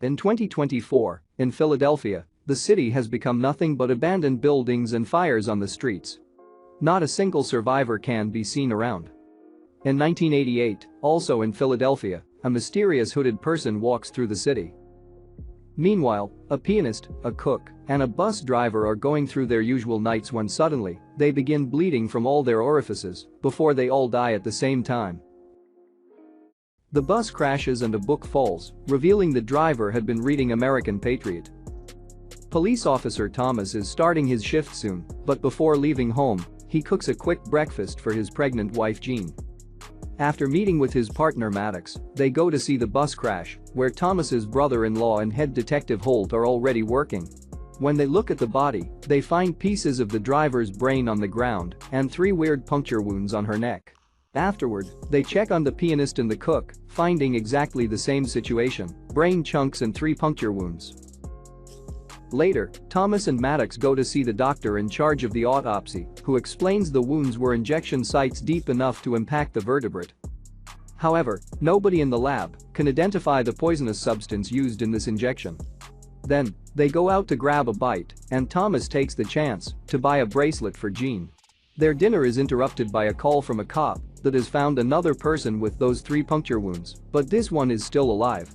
In 2024, in Philadelphia, the city has become nothing but abandoned buildings and fires on the streets. Not a single survivor can be seen around. In 1988, also in Philadelphia, a mysterious hooded person walks through the city. Meanwhile, a pianist, a cook, and a bus driver are going through their usual nights when suddenly, they begin bleeding from all their orifices before they all die at the same time. The bus crashes and a book falls, revealing the driver had been reading American Patriot. Police officer Thomas is starting his shift soon, but before leaving home, he cooks a quick breakfast for his pregnant wife Jean. After meeting with his partner Maddox, they go to see the bus crash, where Thomas's brother-in-law and head detective Holt are already working. When they look at the body, they find pieces of the driver's brain on the ground and 3 weird puncture wounds on her neck. Afterward, they check on the pianist and the cook, finding exactly the same situation: brain chunks and 3 puncture wounds. Later, Thomas and Maddox go to see the doctor in charge of the autopsy, who explains the wounds were injection sites deep enough to impact the vertebrate. However, nobody in the lab can identify the poisonous substance used in this injection. Then, they go out to grab a bite, and Thomas takes the chance to buy a bracelet for Jean. Their dinner is interrupted by a call from a cop that has found another person with those 3 puncture wounds, but this one is still alive.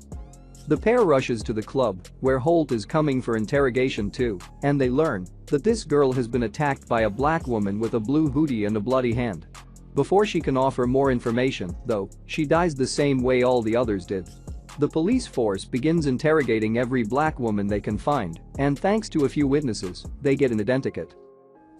The pair rushes to the club, where Holt is coming for interrogation too, and they learn that this girl has been attacked by a black woman with a blue hoodie and a bloody hand. Before she can offer more information, though, she dies the same way all the others did. The police force begins interrogating every black woman they can find, and thanks to a few witnesses, they get an identikit.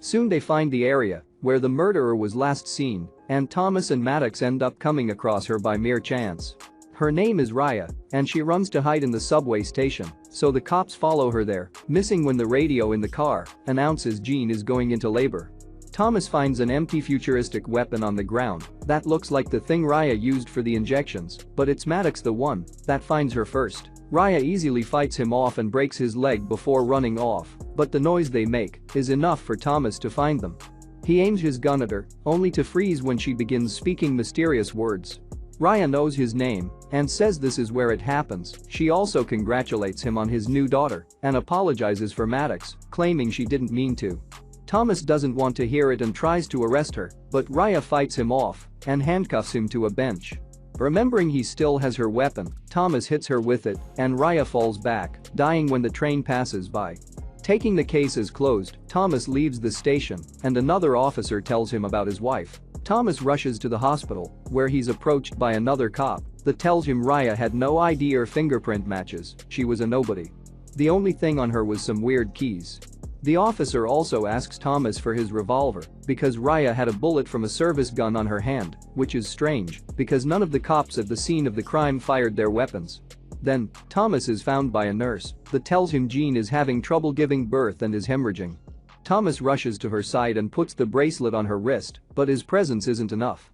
Soon they find the area where the murderer was last seen, and Thomas and Maddox end up coming across her by mere chance. Her name is Raya, and she runs to hide in the subway station, so the cops follow her there, missing when the radio in the car announces Jean is going into labor. Thomas finds an empty futuristic weapon on the ground that looks like the thing Raya used for the injections, but it's Maddox the one that finds her first. Raya easily fights him off and breaks his leg before running off, but the noise they make is enough for Thomas to find them. He aims his gun at her, only to freeze when she begins speaking mysterious words. Raya knows his name and says this is where it happens. She also congratulates him on his new daughter and apologizes for Maddox, claiming she didn't mean to. Thomas doesn't want to hear it and tries to arrest her, but Raya fights him off and handcuffs him to a bench. Remembering he still has her weapon, Thomas hits her with it and Raya falls back, dying when the train passes by. Taking the case as closed, Thomas leaves the station and another officer tells him about his wife. Thomas rushes to the hospital, where he's approached by another cop that tells him Raya had no ID or fingerprint matches, she was a nobody. The only thing on her was some weird keys. The officer also asks Thomas for his revolver because Raya had a bullet from a service gun on her hand, which is strange because none of the cops at the scene of the crime fired their weapons. Then, Thomas is found by a nurse that tells him Jean is having trouble giving birth and is hemorrhaging. Thomas rushes to her side and puts the bracelet on her wrist, but his presence isn't enough.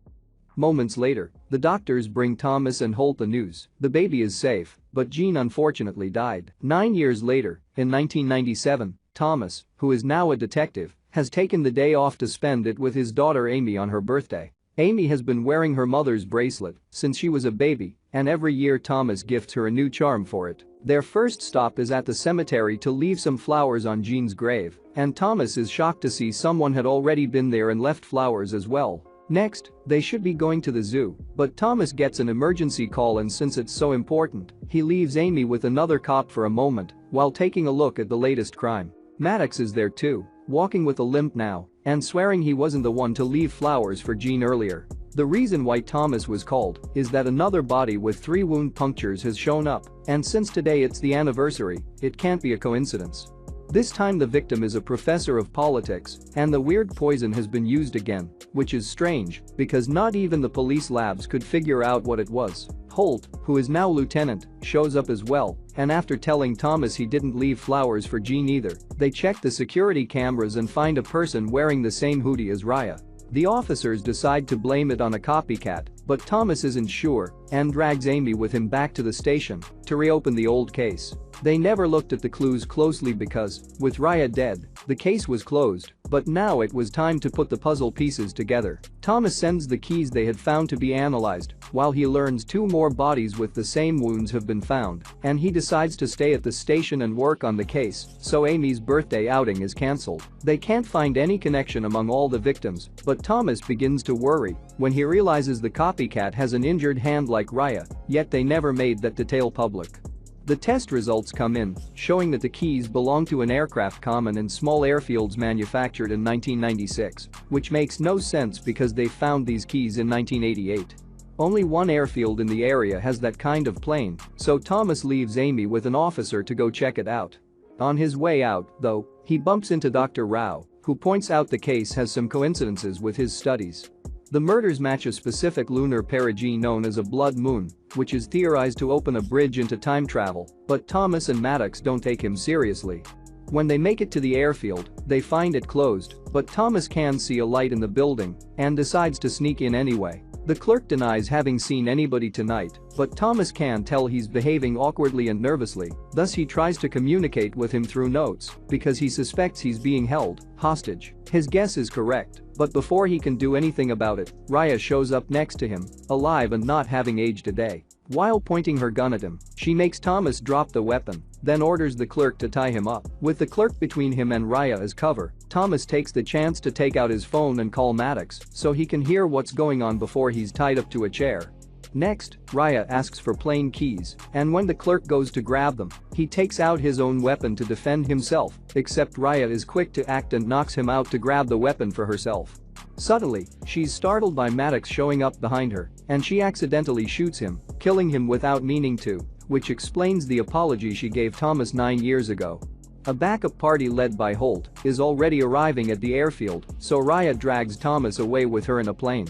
Moments later, the doctors bring Thomas and Holt the news: the baby is safe, but Jean unfortunately died. 9 years later, in 1997, Thomas, who is now a detective, has taken the day off to spend it with his daughter Amy on her birthday. Amy has been wearing her mother's bracelet since she was a baby, and every year Thomas gifts her a new charm for it. Their first stop is at the cemetery to leave some flowers on Jean's grave, and Thomas is shocked to see someone had already been there and left flowers as well. Next, they should be going to the zoo, but Thomas gets an emergency call and since it's so important, he leaves Amy with another cop for a moment while taking a look at the latest crime. Maddox is there too, walking with a limp now and swearing he wasn't the one to leave flowers for Jean earlier. The reason why Thomas was called is that another body with 3 wound punctures has shown up, and since today it's the anniversary, it can't be a coincidence. This time the victim is a professor of politics, and the weird poison has been used again, which is strange because not even the police labs could figure out what it was. Holt, who is now lieutenant, shows up as well, and after telling Thomas he didn't leave flowers for Jean either, they check the security cameras and find a person wearing the same hoodie as Raya. The officers decide to blame it on a copycat, but Thomas isn't sure and drags Amy with him back to the station to reopen the old case. They never looked at the clues closely because, with Raya dead, the case was closed, but now it was time to put the puzzle pieces together. Thomas sends the keys they had found to be analyzed, while he learns 2 more bodies with the same wounds have been found, and he decides to stay at the station and work on the case, so Amy's birthday outing is cancelled. They can't find any connection among all the victims, but Thomas begins to worry when he realizes the copycat has an injured hand like Raya, yet they never made that detail public. The test results come in, showing that the keys belong to an aircraft common in small airfields manufactured in 1996, which makes no sense because they found these keys in 1988. Only one airfield in the area has that kind of plane, so Thomas leaves Amy with an officer to go check it out. On his way out, though, he bumps into Dr. Rao, who points out the case has some coincidences with his studies. The murders match a specific lunar perigee known as a blood moon, which is theorized to open a bridge into time travel, but Thomas and Maddox don't take him seriously. When they make it to the airfield, they find it closed, but Thomas can see a light in the building and decides to sneak in anyway. The clerk denies having seen anybody tonight, but Thomas can tell he's behaving awkwardly and nervously, thus he tries to communicate with him through notes because he suspects he's being held hostage. His guess is correct, but before he can do anything about it, Raya shows up next to him, alive and not having aged a day. While pointing her gun at him, she makes Thomas drop the weapon, then orders the clerk to tie him up. With the clerk between him and Raya as cover, Thomas takes the chance to take out his phone and call Maddox so he can hear what's going on before he's tied up to a chair. Next, Raya asks for plane keys, and when the clerk goes to grab them, he takes out his own weapon to defend himself, except Raya is quick to act and knocks him out to grab the weapon for herself. Subtly, she's startled by Maddox showing up behind her, and she accidentally shoots him, killing him without meaning to, which explains the apology she gave Thomas 9 years ago. A backup party led by Holt is already arriving at the airfield, so Raya drags Thomas away with her in a plane.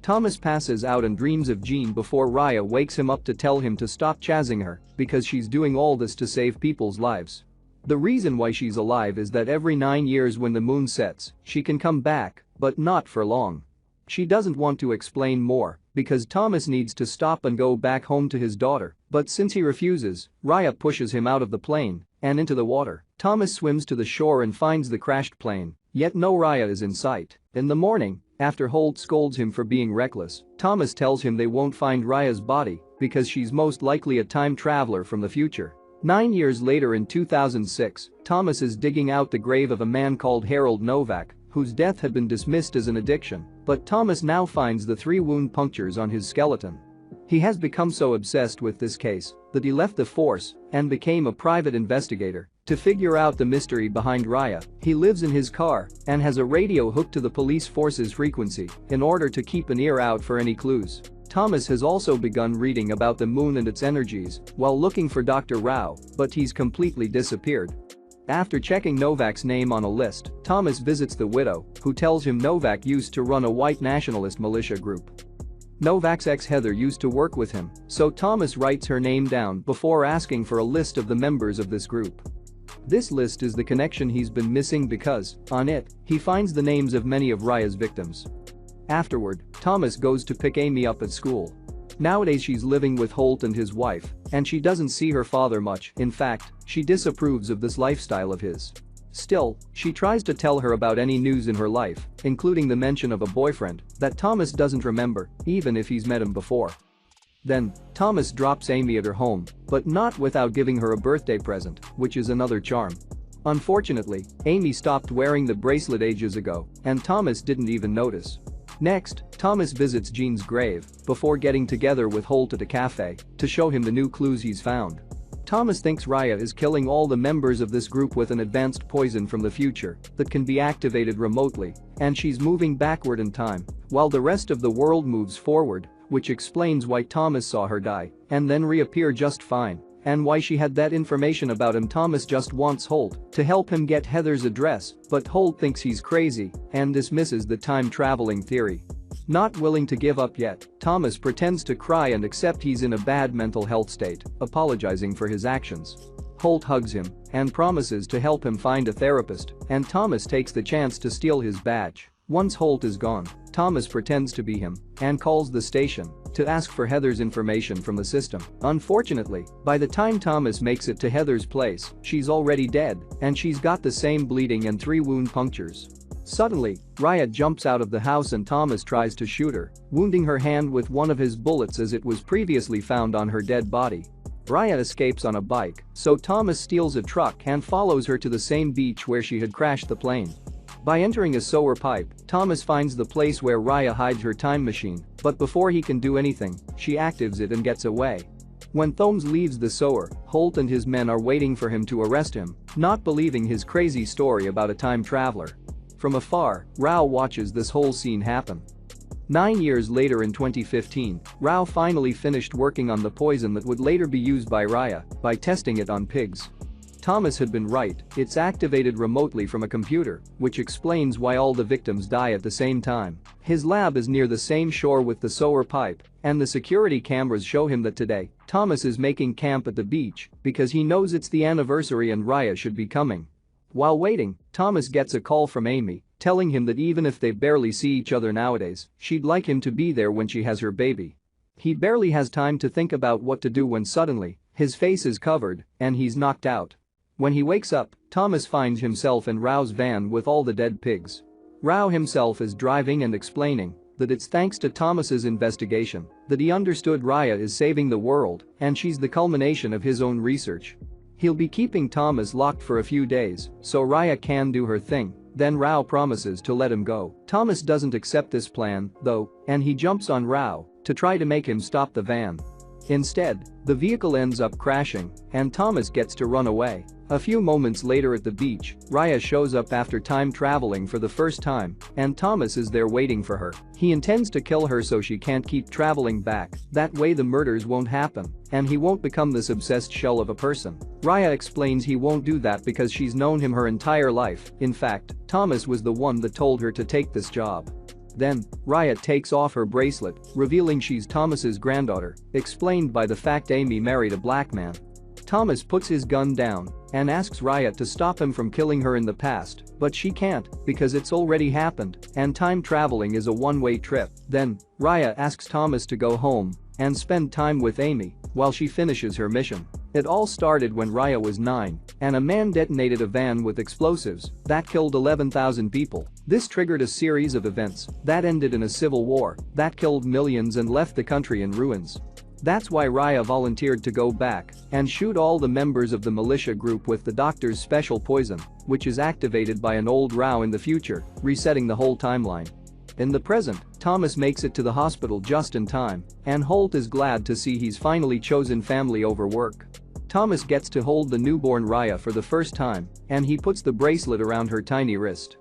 Thomas passes out and dreams of Jean before Raya wakes him up to tell him to stop chasing her because she's doing all this to save people's lives. The reason why she's alive is that every 9 years when the moon sets, she can come back, but not for long. She doesn't want to explain more because Thomas needs to stop and go back home to his daughter, but since he refuses, Raya pushes him out of the plane and into the water. Thomas swims to the shore and finds the crashed plane, yet no Raya is in sight. In the morning, after Holt scolds him for being reckless, Thomas tells him they won't find Raya's body because she's most likely a time traveler from the future. 9 years later in 2006, Thomas is digging out the grave of a man called Harold Novak, whose death had been dismissed as an addiction, but Thomas now finds the 3 wound punctures on his skeleton. He has become so obsessed with this case that he left the force and became a private investigator to figure out the mystery behind Raya. He lives in his car and has a radio hooked to the police force's frequency in order to keep an ear out for any clues. Thomas has also begun reading about the moon and its energies while looking for Dr. Rao, but he's completely disappeared. After checking Novak's name on a list, Thomas visits the widow, who tells him Novak used to run a white nationalist militia group. Novak's ex Heather used to work with him, so Thomas writes her name down before asking for a list of the members of this group. This list is the connection he's been missing because, on it, he finds the names of many of Raya's victims. Afterward, Thomas goes to pick Amy up at school. Nowadays she's living with Holt and his wife, and she doesn't see her father much. In fact, she disapproves of this lifestyle of his. Still, she tries to tell her about any news in her life, including the mention of a boyfriend that Thomas doesn't remember, even if he's met him before. Then, Thomas drops Amy at her home, but not without giving her a birthday present, which is another charm. Unfortunately, Amy stopped wearing the bracelet ages ago, and Thomas didn't even notice. Next, Thomas visits Jean's grave before getting together with Holt at a cafe to show him the new clues he's found. Thomas thinks Raya is killing all the members of this group with an advanced poison from the future that can be activated remotely, and she's moving backward in time while the rest of the world moves forward, which explains why Thomas saw her die and then reappear just fine, and why she had that information about him. Thomas just wants Holt to help him get Heather's address, but Holt thinks he's crazy and dismisses the time-traveling theory. Not willing to give up yet, Thomas pretends to cry and accept he's in a bad mental health state, apologizing for his actions. Holt hugs him and promises to help him find a therapist, and Thomas takes the chance to steal his badge. Once Holt is gone, Thomas pretends to be him and calls the station to ask for Heather's information from the system. Unfortunately, by the time Thomas makes it to Heather's place, she's already dead and she's got the same bleeding and 3 wound punctures. Suddenly, Raya jumps out of the house and Thomas tries to shoot her, wounding her hand with one of his bullets as it was previously found on her dead body. Raya escapes on a bike, so Thomas steals a truck and follows her to the same beach where she had crashed the plane. By entering a sewer pipe, Thomas finds the place where Raya hides her time machine, but before he can do anything, she activates it and gets away. When Thomas leaves the sewer, Holt and his men are waiting for him to arrest him, not believing his crazy story about a time traveler. From afar, Rao watches this whole scene happen. 9 years later in 2015, Rao finally finished working on the poison that would later be used by Raya by testing it on pigs. Thomas had been right, it's activated remotely from a computer, which explains why all the victims die at the same time. His lab is near the same shore with the sewer pipe, and the security cameras show him that today, Thomas is making camp at the beach because he knows it's the anniversary and Raya should be coming. While waiting, Thomas gets a call from Amy, telling him that even if they barely see each other nowadays, she'd like him to be there when she has her baby. He barely has time to think about what to do when suddenly, his face is covered and he's knocked out. When he wakes up, Thomas finds himself in Rao's van with all the dead pigs. Rao himself is driving and explaining that it's thanks to Thomas's investigation that he understood Raya is saving the world and she's the culmination of his own research. He'll be keeping Thomas locked for a few days so Raya can do her thing, then Rao promises to let him go. Thomas doesn't accept this plan, though, and he jumps on Rao to try to make him stop the van. Instead, the vehicle ends up crashing and Thomas gets to run away. A few moments later at the beach, Raya shows up after time traveling for the first time and Thomas is there waiting for her. He intends to kill her so she can't keep traveling back, that way the murders won't happen and he won't become this obsessed shell of a person. Raya explains he won't do that because she's known him her entire life. In fact, Thomas was the one that told her to take this job. Then, Raya takes off her bracelet, revealing she's Thomas's granddaughter, explained by the fact Amy married a black man. Thomas puts his gun down and asks Raya to stop him from killing her in the past, but she can't because it's already happened and time traveling is a one-way trip. Then, Raya asks Thomas to go home and spend time with Amy while she finishes her mission. It all started when Raya was 9 and a man detonated a van with explosives that killed 11,000 people. This triggered a series of events that ended in a civil war that killed millions and left the country in ruins. That's why Raya volunteered to go back and shoot all the members of the militia group with the doctor's special poison, which is activated by an old Rao in the future, resetting the whole timeline. In the present, Thomas makes it to the hospital just in time, and Holt is glad to see he's finally chosen family over work. Thomas gets to hold the newborn Raya for the first time, and he puts the bracelet around her tiny wrist.